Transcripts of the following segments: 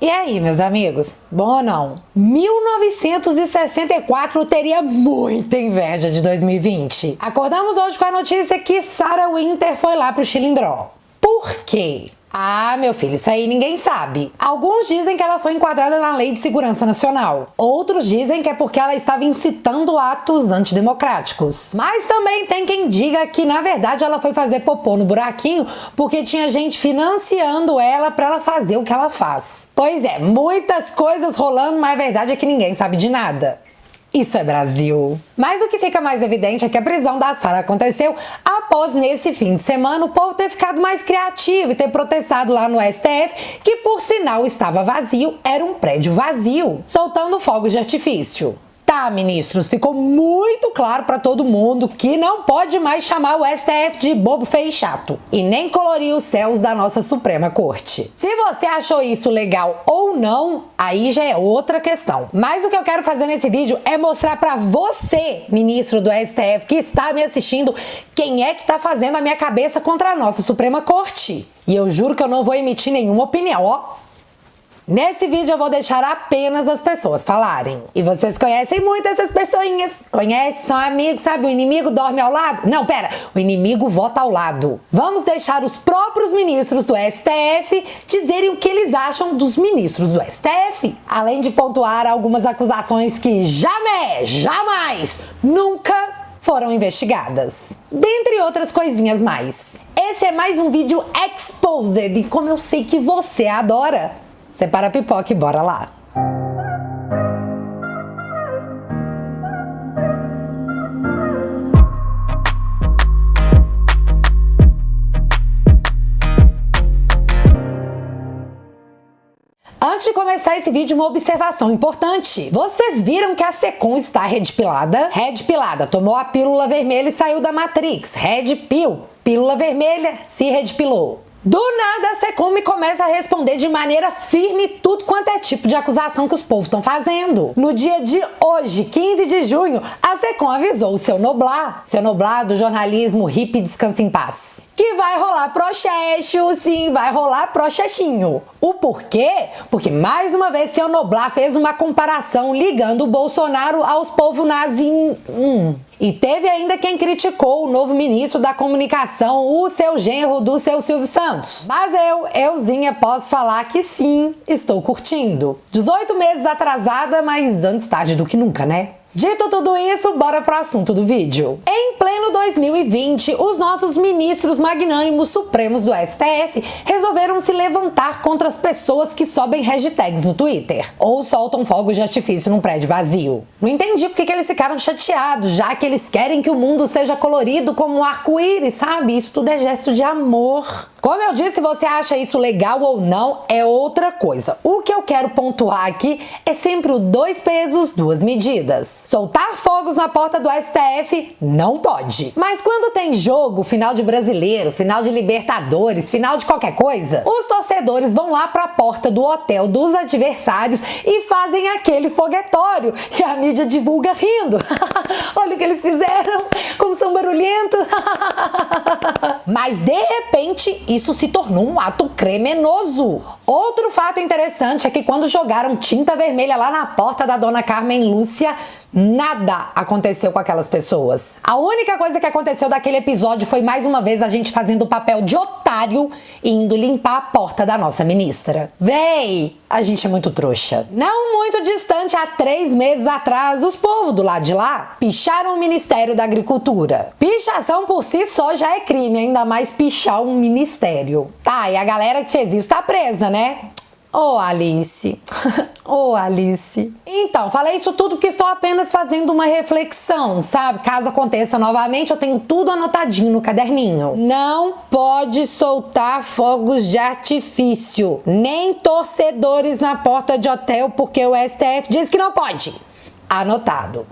E aí, meus amigos? Bom ou não? 1964 eu teria muita inveja de 2020. Acordamos hoje com a notícia que Sarah Winter foi lá pro Chilindró. Por quê? Ah, meu filho, isso aí ninguém sabe. Alguns dizem que ela foi enquadrada na Lei de Segurança Nacional. Outros dizem que é porque ela estava incitando atos antidemocráticos. Mas também tem quem diga que, na verdade, ela foi fazer popô no buraquinho porque tinha gente financiando ela para ela fazer o que ela faz. Pois é, muitas coisas rolando, mas a verdade é que ninguém sabe de nada. Isso é Brasil. Mas o que fica mais evidente é que a prisão da Sarah aconteceu após, nesse fim de semana, o povo ter ficado mais criativo e ter protestado lá no STF, que por sinal estava vazio, era um prédio vazio, soltando fogos de artifício. Tá, ministros, ficou muito claro pra todo mundo que não pode mais chamar o STF de bobo, feio e chato. E nem colorir os céus da nossa Suprema Corte. Se você achou isso legal ou não, aí já é outra questão. Mas o que eu quero fazer nesse vídeo é mostrar pra você, ministro do STF, que está me assistindo, quem é que tá fazendo a minha cabeça contra a nossa Suprema Corte. E eu juro que eu não vou emitir nenhuma opinião, ó. Nesse vídeo eu vou deixar apenas as pessoas falarem. E vocês conhecem muito essas pessoinhas. Conhecem, são amigos, sabe? O inimigo dorme ao lado? Não, pera. O inimigo vota ao lado. Vamos deixar os próprios ministros do STF dizerem o que eles acham dos ministros do STF. Além de pontuar algumas acusações que jamais, nunca foram investigadas. Dentre outras coisinhas mais. Esse é mais um vídeo exposed. E como eu sei que você adora, separa a pipoca e bora lá! Antes de começar esse vídeo, uma observação importante. Vocês viram que a Secom está redpilada? Redpilada, tomou a pílula vermelha e saiu da Matrix. Red Pill, pílula vermelha, se redpilou. Do nada, a Secom me começa a responder de maneira firme tudo quanto é tipo de acusação que os povos estão fazendo. No dia de hoje, 15 de junho, a Secom avisou o seu Noblar do jornalismo hippie descansa em paz, que vai rolar processo, sim, vai rolar processinho. O porquê? Porque mais uma vez seu Noblar fez uma comparação ligando o Bolsonaro aos povos nazi. E teve ainda quem criticou o novo ministro da comunicação, o seu genro do seu Silvio Santos. Mas euzinha, posso falar que sim, estou curtindo. 18 meses atrasada, mas antes tarde do que nunca, né? Dito tudo isso, bora pro assunto do vídeo. Em pleno 2020, os nossos ministros magnânimos supremos do STF resolveram se levantar contra as pessoas que sobem hashtags no Twitter ou soltam fogos de artifício num prédio vazio. Não entendi porque que eles ficaram chateados, já que eles querem que o mundo seja colorido como um arco-íris, sabe? Isso tudo é gesto de amor. Como eu disse, se você acha isso legal ou não, é outra coisa. O que eu quero pontuar aqui é sempre o 2 pesos, 2 medidas. Soltar fogos na porta do STF não pode. Mas quando tem jogo, final de Brasileiro, final de Libertadores, final de qualquer coisa, os torcedores vão lá pra porta do hotel dos adversários e fazem aquele foguetório. E a mídia divulga rindo. Olha o que eles fizeram, como são barulhentos. Mas de repente, isso se tornou um ato criminoso. Outro fato interessante é que quando jogaram tinta vermelha lá na porta da dona Carmen Lúcia, nada aconteceu com aquelas pessoas. A única coisa que aconteceu daquele episódio foi mais uma vez a gente fazendo o papel de otário e indo limpar a porta da nossa ministra. Véi, a gente é muito trouxa. Não muito distante, há 3 meses atrás, os povos do lado de lá picharam o Ministério da Agricultura. Pichação por si só já é crime, ainda mais pichar um ministério. Tá, e a galera que fez isso tá presa, né? Ô, Alice. Ô, Alice. Então, falei isso tudo porque estou apenas fazendo uma reflexão, sabe? Caso aconteça novamente, eu tenho tudo anotadinho no caderninho. Não pode soltar fogos de artifício, nem torcedores na porta de hotel, porque o STF diz que não pode. Anotado.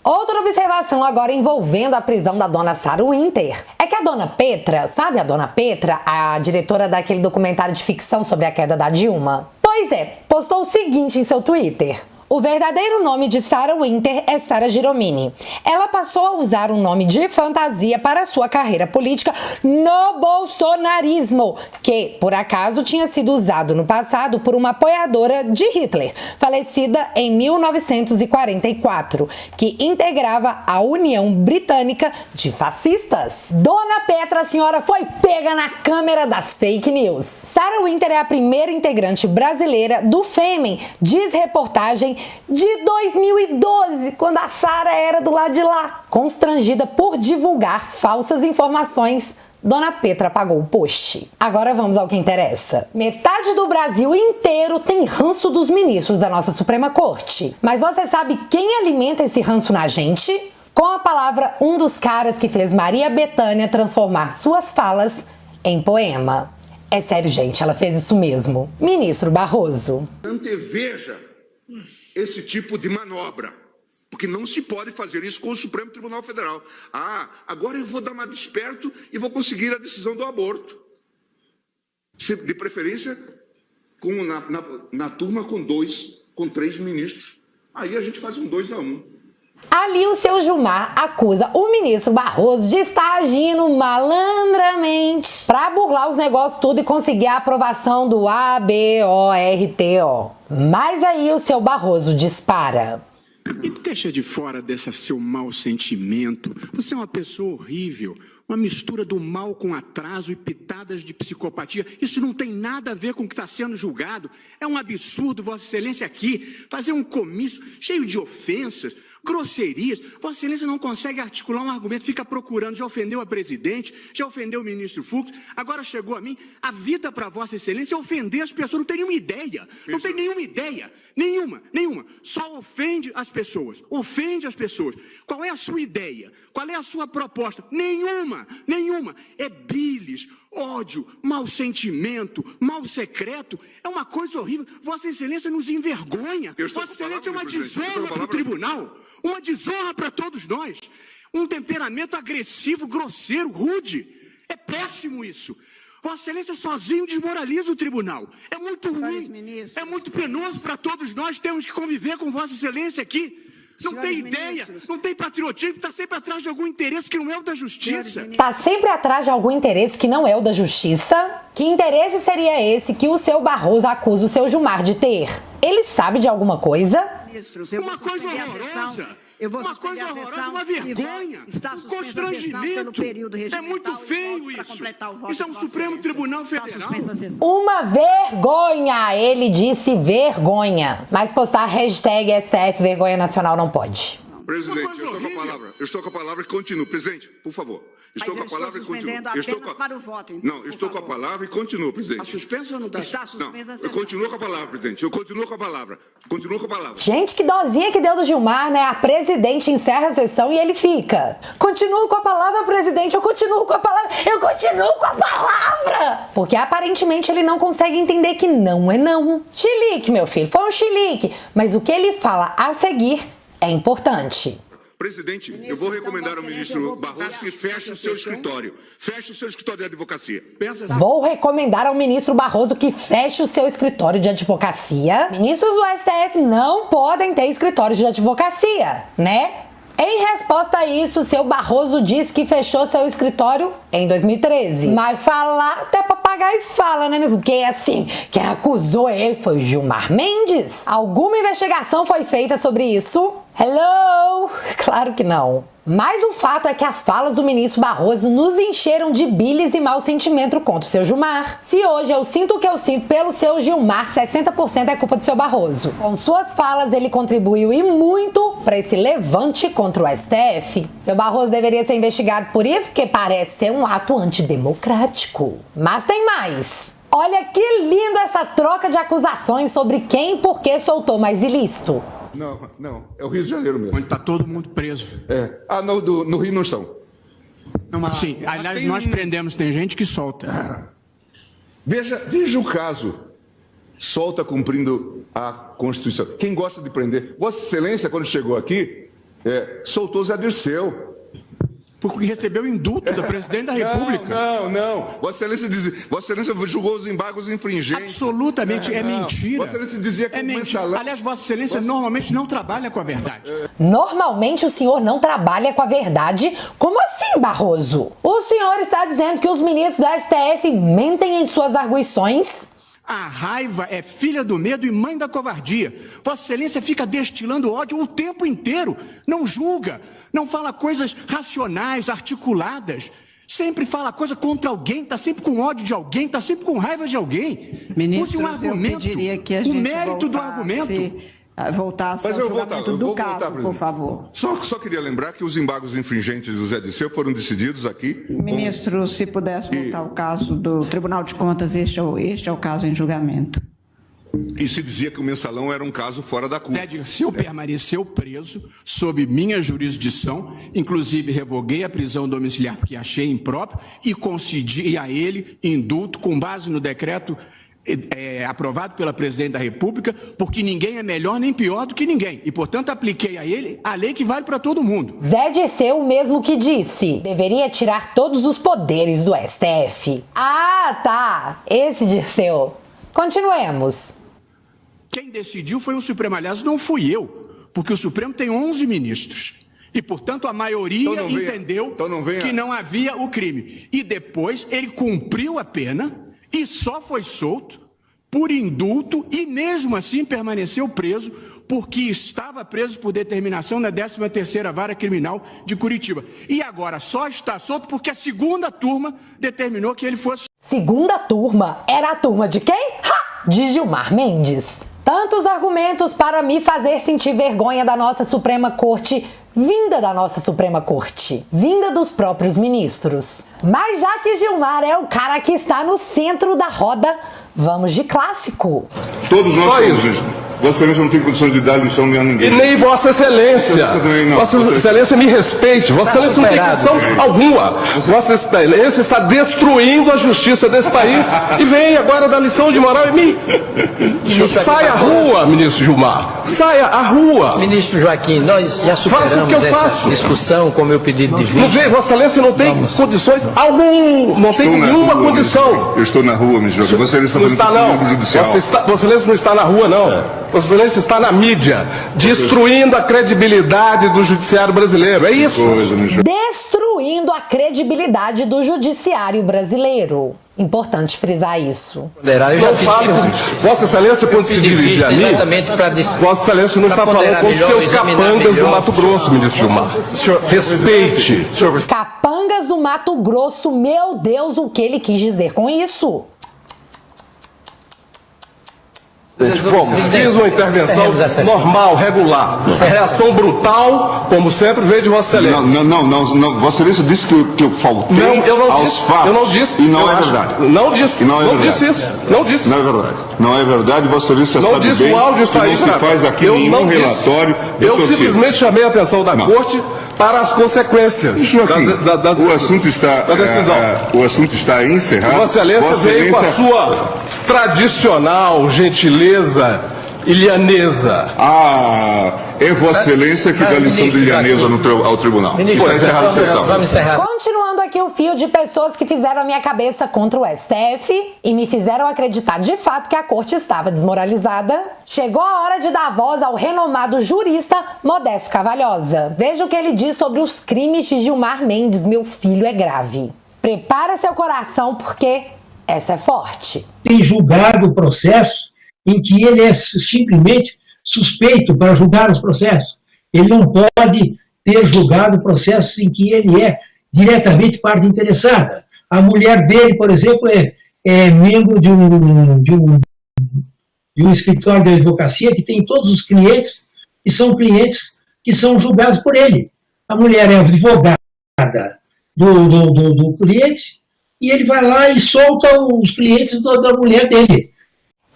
Outra observação agora envolvendo a prisão da dona Sarah Winter é que a dona Petra, sabe a dona Petra, a diretora daquele documentário de ficção sobre a queda da Dilma? Pois é, postou o seguinte em seu Twitter: O verdadeiro nome de Sarah Winter é Sara Giromini. Ela passou a usar um nome de fantasia para sua carreira política no bolsonarismo, que, por acaso, tinha sido usado no passado por uma apoiadora de Hitler, falecida em 1944, que integrava a União Britânica de Fascistas. Dona Petra, a senhora foi pega na câmera das fake news. Sarah Winter é a primeira integrante brasileira do Fêmen, diz reportagem de 2012, quando a Sarah era do lado de lá. Constrangida por divulgar falsas informações, Dona Petra apagou o post. Agora vamos ao que interessa. Metade do Brasil inteiro tem ranço dos ministros da nossa Suprema Corte. Mas você sabe quem alimenta esse ranço na gente? Com a palavra, um dos caras que fez Maria Bethânia transformar suas falas em poema. É sério, gente, ela fez isso mesmo. Ministro Barroso. Anteveja esse tipo de manobra, porque não se pode fazer isso com o Supremo Tribunal Federal. Agora eu vou dar uma desperto e vou conseguir a decisão do aborto. De preferência, na turma com 3 ministros. Aí a gente faz um 2-1. Ali o seu Gilmar acusa o ministro Barroso de estar agindo malandramente para burlar os negócios tudo e conseguir a aprovação do ABORTO. Mas aí o seu Barroso dispara. E deixa de fora desse seu mau sentimento. Você é uma pessoa horrível. Uma mistura do mal com atraso e pitadas de psicopatia. Isso não tem nada a ver com o que está sendo julgado. É um absurdo, Vossa Excelência, aqui fazer um comício cheio de ofensas, grosserias. Vossa Excelência não consegue articular um argumento, fica procurando. Já ofendeu a presidente, já ofendeu o ministro Fux, agora chegou a mim. A vida para Vossa Excelência é ofender as pessoas. Não tem nenhuma ideia. Não tem nenhuma ideia. Nenhuma. Só ofende as pessoas. Ofende as pessoas. Qual é a sua ideia? Qual é a sua proposta? Nenhuma. É bilis, ódio, mau sentimento, mal secreto. É uma coisa horrível. Vossa Excelência nos envergonha. Vossa Excelência é uma desonra para o tribunal. Uma desonra para todos nós. Um temperamento agressivo, grosseiro, rude. É péssimo isso. Vossa Excelência sozinho desmoraliza o tribunal. É muito ruim. É muito penoso para todos nós. Temos que conviver com Vossa Excelência aqui. Não tem ideia, não tem patriotismo, está sempre atrás de algum interesse que não é o da justiça. Está sempre atrás de algum interesse que não é o da justiça? Que interesse seria esse que o seu Barroso acusa o seu Gilmar de ter? Ele sabe de alguma coisa? Uma coisa horrorosa. Uma coisa horrorosa, uma vergonha, um constrangimento. É muito feio isso. Isso é um Supremo Tribunal Federal. Uma vergonha, ele disse vergonha. Mas postar hashtag STF Vergonha Nacional não pode. Presidente, eu estou com a palavra e continuo. Presidente, por favor. Estou com a palavra e continuo. Estou com a palavra e continuo, presidente. Está suspenso ou não está? Está suspenso. Eu continuo com a palavra, presidente. Eu continuo com a palavra. Gente, que dozinha que deu do Gilmar, né? A presidente encerra a sessão e ele fica. Continuo com a palavra, presidente. Eu continuo com a palavra. Porque aparentemente ele não consegue entender que não é não. Chilique, meu filho. Foi um chilique. Mas o que ele fala a seguir é importante. Presidente, eu vou recomendar ao ministro Barroso que feche o seu escritório. Feche o seu escritório de advocacia. Vou recomendar ao ministro Barroso que feche o seu escritório de advocacia. Ministros do STF não podem ter escritórios de advocacia, né? Em resposta a isso, seu Barroso disse que fechou seu escritório em 2013. Mas falar até papagaio fala, né? Porque assim, quem acusou ele foi o Gilmar Mendes. Alguma investigação foi feita sobre isso? Hello? Claro que não. Mas o fato é que as falas do ministro Barroso nos encheram de bilis e mau sentimento contra o seu Gilmar. Se hoje eu sinto o que eu sinto pelo seu Gilmar, 60% é culpa do seu Barroso. Com suas falas, ele contribuiu e muito para esse levante contra o STF. Seu Barroso deveria ser investigado por isso, porque parece ser um ato antidemocrático. Mas tem mais. Olha que lindo essa troca de acusações sobre quem e por que soltou mais ilícito. Não, é o Rio de Janeiro mesmo. Onde está todo mundo preso. No Rio não estão. Não, mas sim, aliás, nós prendemos, tem gente que solta. Veja o caso. Solta cumprindo a Constituição. Quem gosta de prender? Vossa Excelência, quando chegou aqui, soltou Zé Dirceu. Porque recebeu indulto do presidente da República. Não. Vossa Excelência julgou os embargos infringentes. Absolutamente é mentira. Vossa Excelência dizia que é mentira. Aliás, Vossa Excelência normalmente não trabalha com a verdade. Normalmente o senhor não trabalha com a verdade? Como assim, Barroso? O senhor está dizendo que os ministros do STF mentem em suas arguições? A raiva é filha do medo e mãe da covardia. Vossa Excelência fica destilando ódio o tempo inteiro. Não julga, não fala coisas racionais, articuladas. Sempre fala coisa contra alguém, está sempre com ódio de alguém, está sempre com raiva de alguém. Ministros, use um argumento, o mérito do argumento. Voltasse ao julgamento do caso, por favor. Só queria lembrar que os embargos infringentes do Zé Dirceu foram decididos aqui. Ministro, se pudesse voltar ao caso do Tribunal de Contas, este é o caso em julgamento. E se dizia que o mensalão era um caso fora da curva. Zé Dirceu permaneceu preso sob minha jurisdição, inclusive revoguei a prisão domiciliar porque achei impróprio e concedi a ele indulto com base no decreto aprovado pela Presidente da República, porque ninguém é melhor nem pior do que ninguém. E, portanto, apliquei a ele a lei que vale para todo mundo. Zé Dirceu mesmo que disse. Deveria tirar todos os poderes do STF. Ah, tá. Esse Dirceu. Continuemos. Quem decidiu foi o Supremo. Aliás, não fui eu, porque o Supremo tem 11 ministros. E, portanto, a maioria entendeu que não havia o crime. E depois ele cumpriu a pena e só foi solto por indulto e mesmo assim permaneceu preso porque estava preso por determinação na 13ª Vara Criminal de Curitiba. E agora só está solto porque a segunda turma determinou que ele fosse... Segunda turma? Era a turma de quem? Ha! De Gilmar Mendes. Tantos argumentos para me fazer sentir vergonha da nossa Suprema Corte, vinda da nossa Suprema Corte, vinda dos próprios ministros. Mas já que Gilmar é o cara que está no centro da roda, vamos de clássico. Todos nós somos. Vossa Excelência não tem condições de dar lição a ninguém. E nem Vossa Excelência. Vossa Excelência me respeite. Vossa Excelência não tem condição alguma. Vossa Excelência está destruindo a justiça desse país e vem agora dar lição de moral em mim. Saia à rua, ministro Gilmar. Saia à rua. Ministro Joaquim, nós já superamos essa discussão com o meu pedido de vista. Não vem, Vossa Excelência não tem condições alguma. Não tem nenhuma condição. Eu estou na rua, ministro. Vossa Excelência não está, não. Vossa Excelência não está na rua, não. Vossa Excelência está na mídia, destruindo a credibilidade do judiciário brasileiro. É isso. Destruindo a credibilidade do judiciário brasileiro. Importante frisar isso. Não fale. Vossa Excelência, quando se dirige a mim, Vossa Excelência não está falando com seus capangas do Mato Grosso, ministro Gilmar. Respeite. Capangas do Mato Grosso, meu Deus, o que ele quis dizer com isso? Fiz uma intervenção normal, regular. Reação brutal, como sempre, veio de Vossa Excelência. Não. Vossa Excelência disse que eu faltei aos fatos. Eu não disse. E não é verdade. Não disse. Não disse isso. Não disse. Não é verdade. Não é verdade. Vossa Excelência não disse. O áudio está aí. Não se faz aqui nenhum relatório. Eu simplesmente chamei a atenção da Corte para as consequências da decisão. O assunto está encerrado. Vossa Excelência veio com a sua tradicional gentileza ilhanesa. É Vossa Excelência que dá lição de ilhanesa ao tribunal. Vamos encerrar. Continuando aqui o fio de pessoas que fizeram a minha cabeça contra o STF e me fizeram acreditar de fato que a corte estava desmoralizada. Chegou a hora de dar voz ao renomado jurista Modesto Cavalhosa. Veja o que ele diz sobre os crimes de Gilmar Mendes. Meu filho é grave. Prepara seu coração porque essa é forte. Tem julgado o processo em que ele é simplesmente suspeito para julgar os processos. Ele não pode ter julgado processos em que ele é diretamente parte interessada. A mulher dele, por exemplo, é membro de um escritório de advocacia que tem todos os clientes e são clientes que são julgados por ele. A mulher é advogada do cliente e ele vai lá e solta os clientes da mulher dele.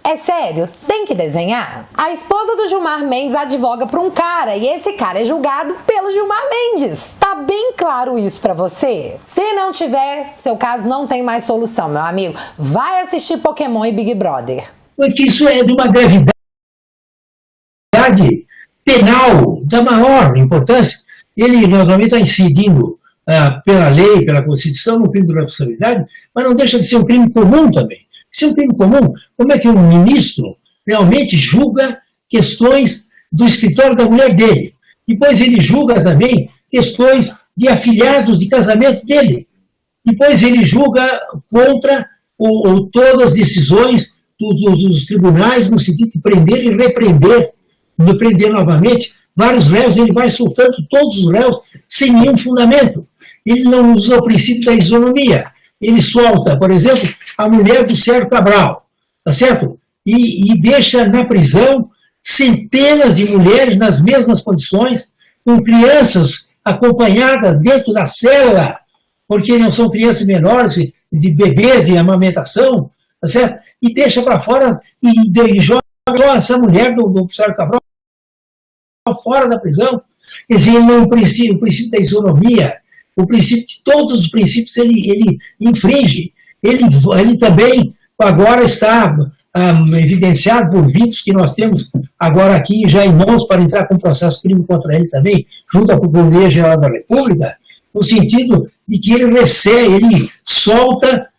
É sério, tem que desenhar? A esposa do Gilmar Mendes advoga para um cara e esse cara é julgado pelo Gilmar Mendes. Tá bem claro isso pra você? Se não tiver, seu caso não tem mais solução, meu amigo. Vai assistir Pokémon e Big Brother. Porque isso é de uma gravidade penal da maior importância. Ele normalmente está incidindo pela lei, pela Constituição, um crime de responsabilidade, mas não deixa de ser um crime comum também. Se é um crime comum, como é que um ministro realmente julga questões do escritório da mulher dele? Depois ele julga também questões de afilhados de casamento dele. Depois ele julga contra todas as decisões dos tribunais no sentido de prender e repreender, de prender novamente vários réus. Ele vai soltando todos os réus sem nenhum fundamento. Ele não usa o princípio da isonomia. Ele solta, por exemplo, a mulher do Sérgio Cabral, tá certo? E deixa na prisão centenas de mulheres nas mesmas condições, com crianças acompanhadas dentro da cela, porque não são crianças menores, de bebês de amamentação, tá certo? E deixa para fora e joga essa mulher do Sérgio Cabral fora da prisão. Quer dizer, o princípio da isonomia, todos os princípios ele infringe. Ele também agora está evidenciado por vídeos que nós temos agora aqui já em mãos para entrar com processo crime contra ele também, junto à Procuradoria-Geral da República, no sentido de que ele solta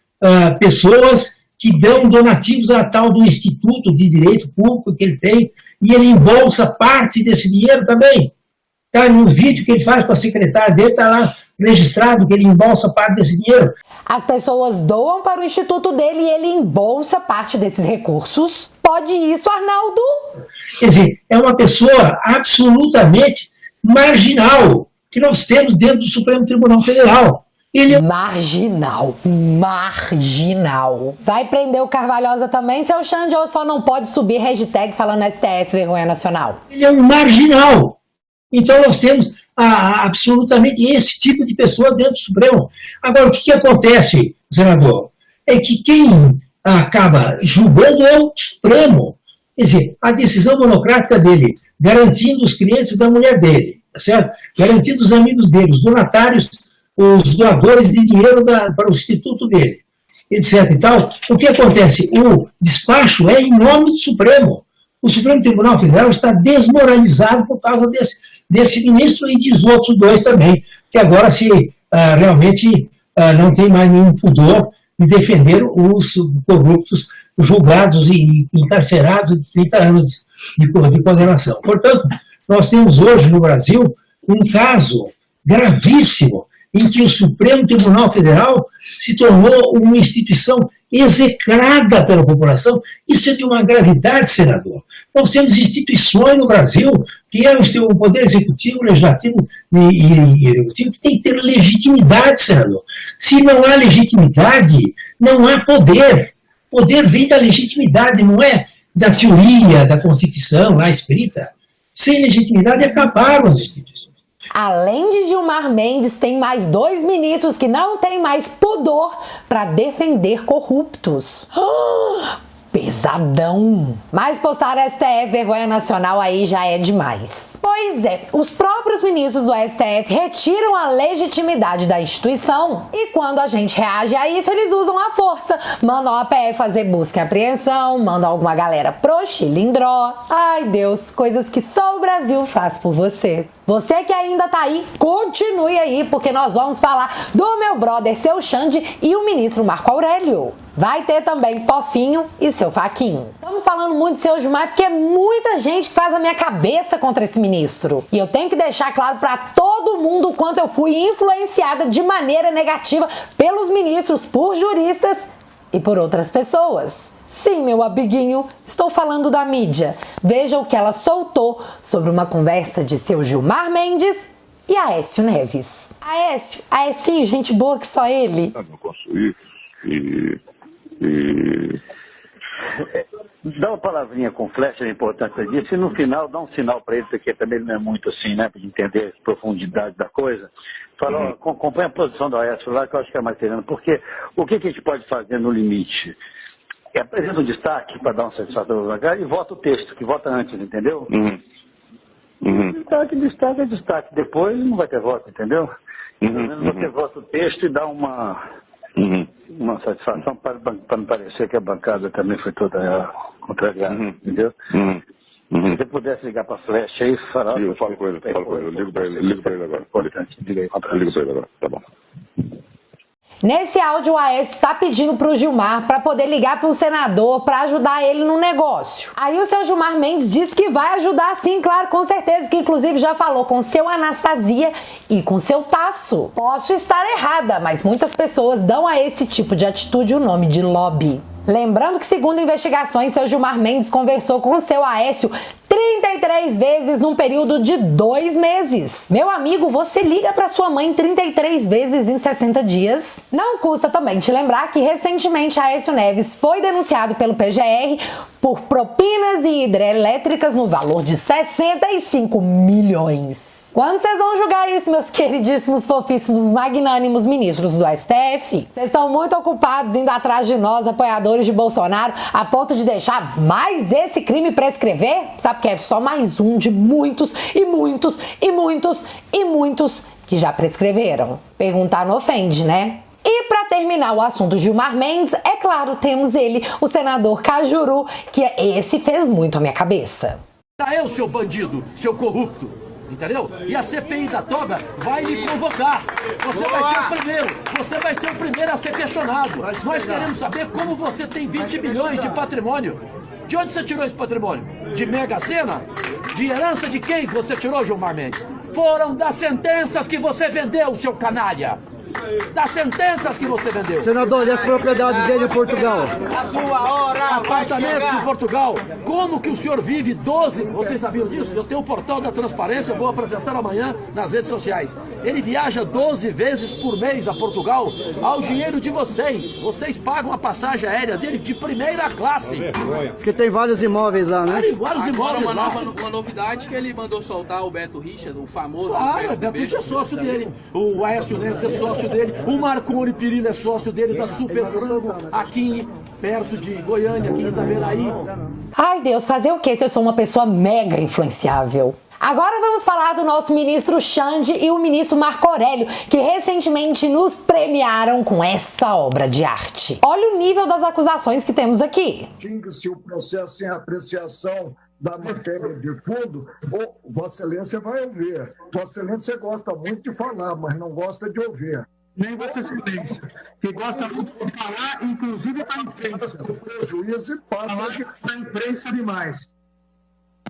pessoas que dão donativos a tal do Instituto de Direito Público que ele tem, e ele embolsa parte desse dinheiro também. Tá, no vídeo que ele faz com a secretária dele, está lá registrado que ele embolsa parte desse dinheiro. As pessoas doam para o instituto dele e ele embolsa parte desses recursos. Pode isso, Arnaldo? Quer dizer, é uma pessoa absolutamente marginal que nós temos dentro do Supremo Tribunal Federal. Ele é marginal. Vai prender o Carvalhosa também, seu Xande, ou só não pode subir hashtag falando STF vergonha nacional? Ele é um marginal. Então nós temos absolutamente esse tipo de pessoa dentro do Supremo. Agora, o que acontece, senador? É que quem acaba julgando é o Supremo. Quer dizer, a decisão monocrática dele, garantindo os clientes da mulher dele, tá certo? Garantindo os amigos dele, os donatários, os doadores de dinheiro para o instituto dele, etc. e tal. O que acontece? O despacho é em nome do Supremo. O Supremo Tribunal Federal está desmoralizado por causa desse ministro e dos outros dois também, que agora realmente não tem mais nenhum pudor de defender os corruptos julgados e encarcerados de 30 anos de condenação. Portanto, nós temos hoje no Brasil um caso gravíssimo em que o Supremo Tribunal Federal se tornou uma instituição execrada pela população. Isso é de uma gravidade, senador. Nós temos instituições no Brasil, que é o Poder Executivo, Legislativo e Executivo, que tem que ter legitimidade, senador. Se não há legitimidade, não há poder. Poder vem da legitimidade, não é da teoria, da Constituição lá escrita. Sem legitimidade, acabaram as instituições. Além de Gilmar Mendes, tem mais 2 ministros que não têm mais pudor para defender corruptos. Pesadão. Mas postar STF vergonha nacional aí já é demais. Pois é, os próprios ministros do STF retiram a legitimidade da instituição e quando a gente reage a isso, eles usam a força. Mandam a PF fazer busca e apreensão, mandam alguma galera pro Chilindró. Ai Deus, coisas que só o Brasil faz por você. Você que ainda tá aí, continue aí, porque nós vamos falar do meu brother, seu Xande, e o ministro Marco Aurélio. Vai ter também Pofinho e seu Faquinho. Estamos falando muito de seu Gilmar porque é muita gente que faz a minha cabeça contra esse ministro. E eu tenho que deixar claro para todo mundo o quanto eu fui influenciada de maneira negativa pelos ministros, por juristas e por outras pessoas. Sim, meu amiguinho, estou falando da mídia. Veja o que ela soltou sobre uma conversa de seu Gilmar Mendes e Aécio Neves. Aécio, gente boa que só ele. Eu não posso ir dá uma palavrinha com flecha, a importância disso, e no final dá um sinal para ele, porque também ele não é muito assim, né, para entender a profundidade da coisa. Fala, acompanha a posição do Aécio lá, que eu acho que é mais sereno, porque o que a gente pode fazer no limite? Apresenta um destaque para dar uma satisfação ao lugar e vota o texto, que vota antes, entendeu? Destaque. Depois não vai ter voto, entendeu? Pelo menos você vota o texto e dá uma satisfação para não parecer que a bancada também foi toda contrariada, entendeu? Se você pudesse ligar para a Flash aí, falar... Eu falo com ele, eu ligo para ele agora. Importante, ligo para ele agora, tá bom. Nesse áudio, o Aécio está pedindo para o Gilmar para poder ligar para um senador para ajudar ele no negócio. Aí o seu Gilmar Mendes diz que vai ajudar sim, claro, com certeza, que inclusive já falou com seu Anastasia e com seu Tasso. Posso estar errada, mas muitas pessoas dão a esse tipo de atitude o nome de lobby. Lembrando que, segundo investigações, seu Gilmar Mendes conversou com seu Aécio 33 vezes num período de 2 meses. Meu amigo, você liga para sua mãe 33 vezes em 60 dias? Não custa também te lembrar que recentemente Aécio Neves foi denunciado pelo PGR por propinas e hidrelétricas no valor de 65 milhões. Quando vocês vão julgar isso, meus queridíssimos, fofíssimos, magnânimos ministros do STF? Vocês estão muito ocupados indo atrás de nós, apoiadores de Bolsonaro, a ponto de deixar mais esse crime prescrever? Sabe que é só mais um de muitos e muitos e muitos e muitos que já prescreveram. Perguntar não ofende, né? E para terminar o assunto Gilmar Mendes, é claro, temos ele, o senador Cajuru, que esse fez muito a minha cabeça. Eu, seu bandido, seu corrupto, entendeu? E a CPI da toga vai lhe convocar. Você vai ser o primeiro, você vai ser o primeiro a ser questionado. Nós queremos saber como você tem 20 milhões de patrimônio. De onde você tirou esse patrimônio? De Mega Sena? De herança de quem você tirou, Gilmar Mendes? Foram das sentenças que você vendeu, seu canalha! Das sentenças que você vendeu. Senador, e as propriedades dele em Portugal? A sua hora apartamentos em Portugal. Como que o senhor vive 12... Vocês sabiam disso? Eu tenho o portal da transparência, vou apresentar amanhã nas redes sociais. Ele viaja 12 vezes por mês a Portugal ao dinheiro de vocês. Vocês pagam a passagem aérea dele de primeira classe. Porque tem vários imóveis lá, né? Tem vários imóveis lá. Uma novidade que ele mandou soltar o Beto Richa, o famoso... Ah, o Beto Richa é sócio dele. O Aécio Neves é sócio dele, o Marconi Perillo é sócio dele da Super Frango, aqui perto de Goiânia, aqui em Itaveraí. Ai Deus, fazer o que se eu sou uma pessoa mega influenciável? Agora vamos falar do nosso ministro Xande e o ministro Marco Aurélio, que recentemente nos premiaram com essa obra de arte. Olha o nível das acusações que temos aqui. Extingue-se o processo sem apreciação da matéria de fundo, ou Vossa Excelência vai ouvir. Vossa Excelência gosta muito de falar, mas não gosta de ouvir. Nem Vossa Excelência, que gosta muito de falar, inclusive para a imprensa. O prejuízo passa para a imprensa demais.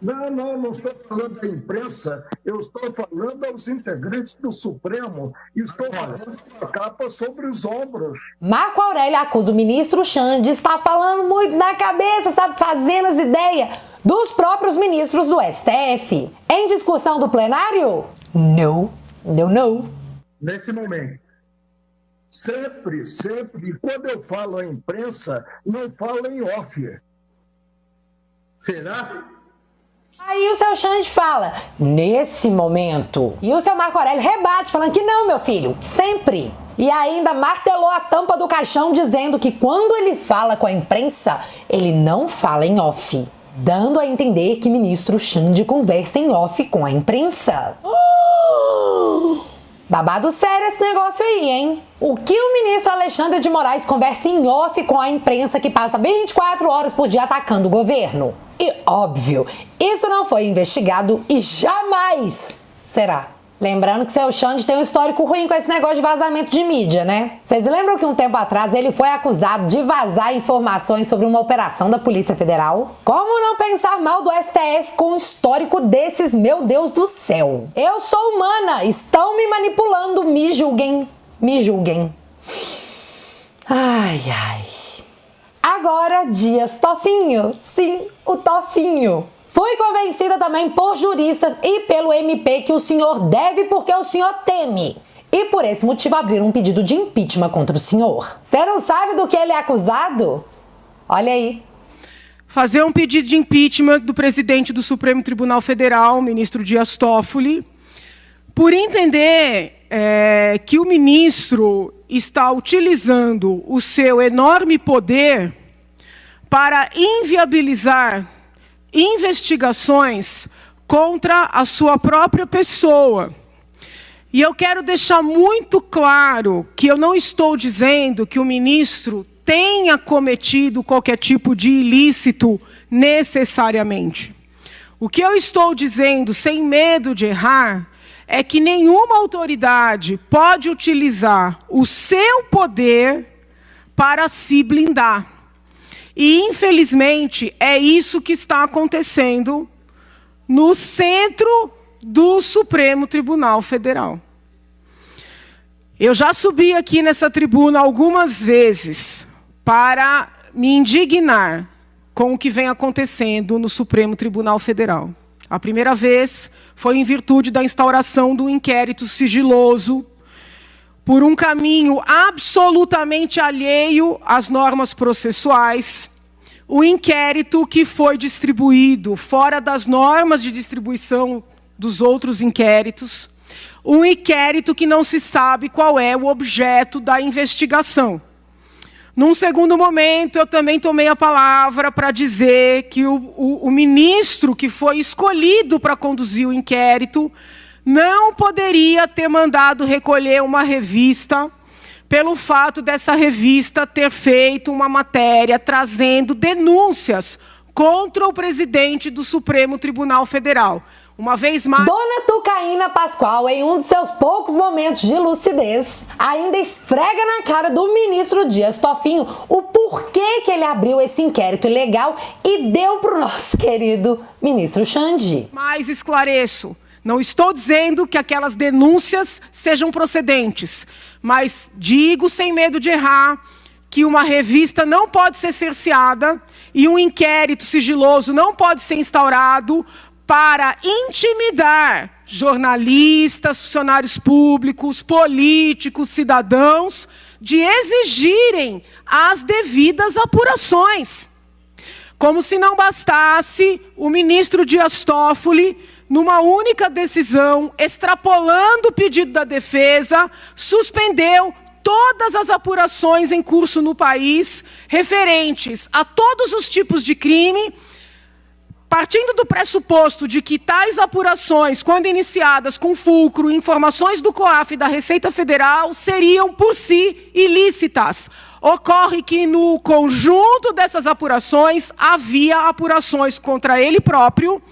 Não estou falando da imprensa, eu estou falando aos integrantes do Supremo, e estou falando da capa sobre os ombros. Marco Aurélio acusa o ministro Xande de estar falando muito da cabeça, sabe, fazendo as ideias dos próprios ministros do STF. Em discussão do plenário? Não. Nesse momento, sempre, e quando eu falo a imprensa, não falo em off. Será? Aí o seu Xande fala, nesse momento. E o seu Marco Aurélio rebate, falando que não, meu filho, sempre. E ainda martelou a tampa do caixão, dizendo que quando ele fala com a imprensa, ele não fala em off. Dando a entender que ministro Xande conversa em off com a imprensa. Babado sério esse negócio aí, hein? O que o ministro Alexandre de Moraes conversa em off com a imprensa que passa 24 horas por dia atacando o governo? E óbvio, isso não foi investigado e jamais será. Lembrando que seu Xande tem um histórico ruim com esse negócio de vazamento de mídia, né? Vocês lembram que um tempo atrás ele foi acusado de vazar informações sobre uma operação da Polícia Federal? Como não pensar mal do STF com um histórico desses, meu Deus do céu? Eu sou humana, estão me manipulando, me julguem. Ai. Agora, Dias Tofinho. Sim, o Tofinho. Fui convencida também por juristas e pelo MP que o senhor deve porque o senhor teme. E por esse motivo abriram um pedido de impeachment contra o senhor. Você não sabe do que ele é acusado? Olha aí. Fazer um pedido de impeachment do presidente do Supremo Tribunal Federal, ministro Dias Toffoli, por entender que o ministro está utilizando o seu enorme poder para inviabilizar investigações contra a sua própria pessoa. E eu quero deixar muito claro que eu não estou dizendo que o ministro tenha cometido qualquer tipo de ilícito necessariamente. O que eu estou dizendo, sem medo de errar, é que nenhuma autoridade pode utilizar o seu poder para se blindar. E, infelizmente, é isso que está acontecendo no centro do Supremo Tribunal Federal. Eu já subi aqui nessa tribuna algumas vezes para me indignar com o que vem acontecendo no Supremo Tribunal Federal. A primeira vez foi em virtude da instauração do inquérito sigiloso, por um caminho absolutamente alheio às normas processuais, o inquérito que foi distribuído fora das normas de distribuição dos outros inquéritos, um inquérito que não se sabe qual é o objeto da investigação. Num segundo momento, eu também tomei a palavra para dizer que o ministro que foi escolhido para conduzir o inquérito não poderia ter mandado recolher uma revista pelo fato dessa revista ter feito uma matéria trazendo denúncias contra o presidente do Supremo Tribunal Federal. Uma vez mais... Dona Tucaína Pascoal, em um dos seus poucos momentos de lucidez, ainda esfrega na cara do ministro Dias Toffinho o porquê que ele abriu esse inquérito ilegal e deu para o nosso querido ministro Xandi. Mas esclareço, não estou dizendo que aquelas denúncias sejam procedentes, mas digo sem medo de errar que uma revista não pode ser cerceada e um inquérito sigiloso não pode ser instaurado para intimidar jornalistas, funcionários públicos, políticos, cidadãos, de exigirem as devidas apurações. Como se não bastasse, o ministro Dias Toffoli, numa única decisão, extrapolando o pedido da defesa, suspendeu todas as apurações em curso no país, referentes a todos os tipos de crime, partindo do pressuposto de que tais apurações, quando iniciadas com fulcro e informações do COAF e da Receita Federal, seriam por si ilícitas. Ocorre que no conjunto dessas apurações havia apurações contra ele próprio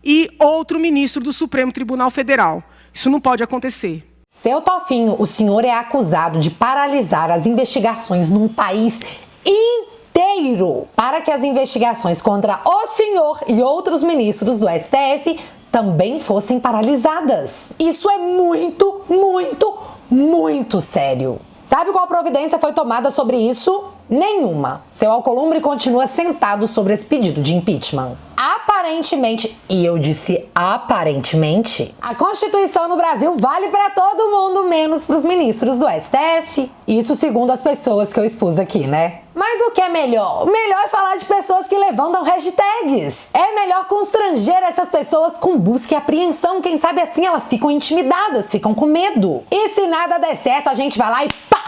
e outro ministro do Supremo Tribunal Federal. Isso não pode acontecer. Seu Toffinho, o senhor é acusado de paralisar as investigações num país inteiro para que as investigações contra o senhor e outros ministros do STF também fossem paralisadas. Isso é muito, muito, muito sério. Sabe qual providência foi tomada sobre isso? Nenhuma. Seu Alcolumbre continua sentado sobre esse pedido de impeachment. Aparentemente, e eu disse aparentemente, a Constituição no Brasil vale para todo mundo, menos para os ministros do STF. Isso segundo as pessoas que eu expus aqui, né? Mas o que é melhor? O melhor é falar de pessoas que levantam hashtags. É melhor constranger essas pessoas com busca e apreensão. Quem sabe assim elas ficam intimidadas, ficam com medo. E se nada der certo, a gente vai lá e pá!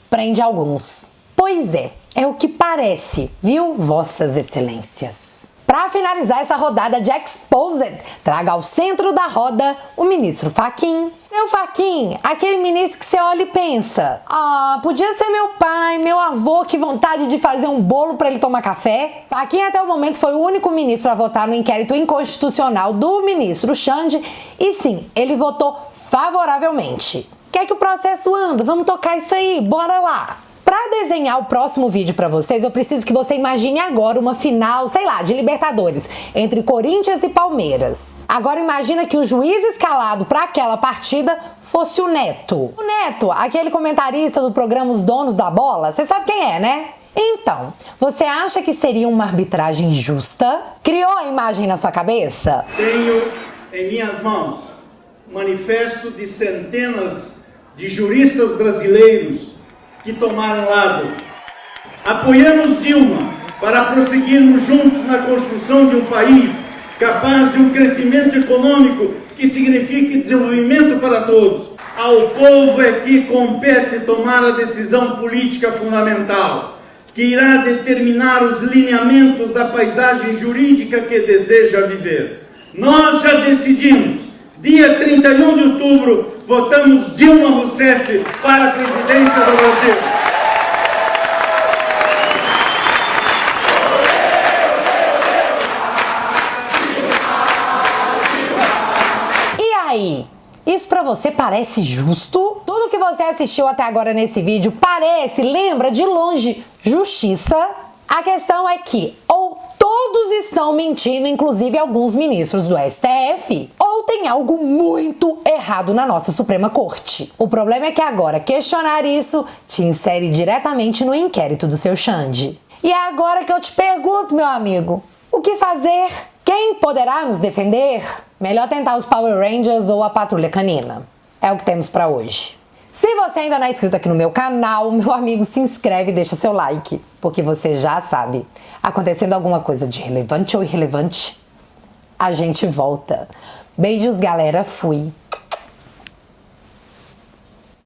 Prende alguns. Pois é o que parece, viu, vossas excelências? Para finalizar essa rodada de Exposed, traga ao centro da roda o ministro Fachin. Seu Fachin, aquele ministro que você olha e pensa: ah, podia ser meu pai, meu avô, que vontade de fazer um bolo para ele tomar café. Fachin até o momento foi o único ministro a votar no inquérito inconstitucional do ministro Xandi e sim, ele votou favoravelmente. Quer que o processo anda? Vamos tocar isso aí, bora lá! Para desenhar o próximo vídeo para vocês, eu preciso que você imagine agora uma final, sei lá, de Libertadores, entre Corinthians e Palmeiras. Agora imagina que o juiz escalado para aquela partida fosse o Neto. O Neto, aquele comentarista do programa Os Donos da Bola, você sabe quem é, né? Então, você acha que seria uma arbitragem justa? Criou a imagem na sua cabeça? Tenho em minhas mãos um manifesto de centenas de juristas brasileiros que tomaram lado. Apoiamos Dilma para prosseguirmos juntos na construção de um país capaz de um crescimento econômico que signifique desenvolvimento para todos. Ao povo é que compete tomar a decisão política fundamental, que irá determinar os lineamentos da paisagem jurídica que deseja viver. Nós já decidimos. Dia 31 de outubro, votamos Dilma Rousseff para a presidência do Brasil. aí? Isso pra você parece justo? Tudo que você assistiu até agora nesse vídeo lembra de longe justiça? A questão é que ou todos estão mentindo, inclusive alguns ministros do STF, ou tem algo muito errado na nossa Suprema Corte. O problema é que agora questionar isso te insere diretamente no inquérito do seu Xande. E é agora que eu te pergunto, meu amigo, o que fazer? Quem poderá nos defender? Melhor tentar os Power Rangers ou a Patrulha Canina. É o que temos pra hoje. Se você ainda não é inscrito aqui no meu canal, meu amigo, se inscreve e deixa seu like, porque você já sabe, acontecendo alguma coisa de relevante ou irrelevante, a gente volta. Beijos, galera, fui!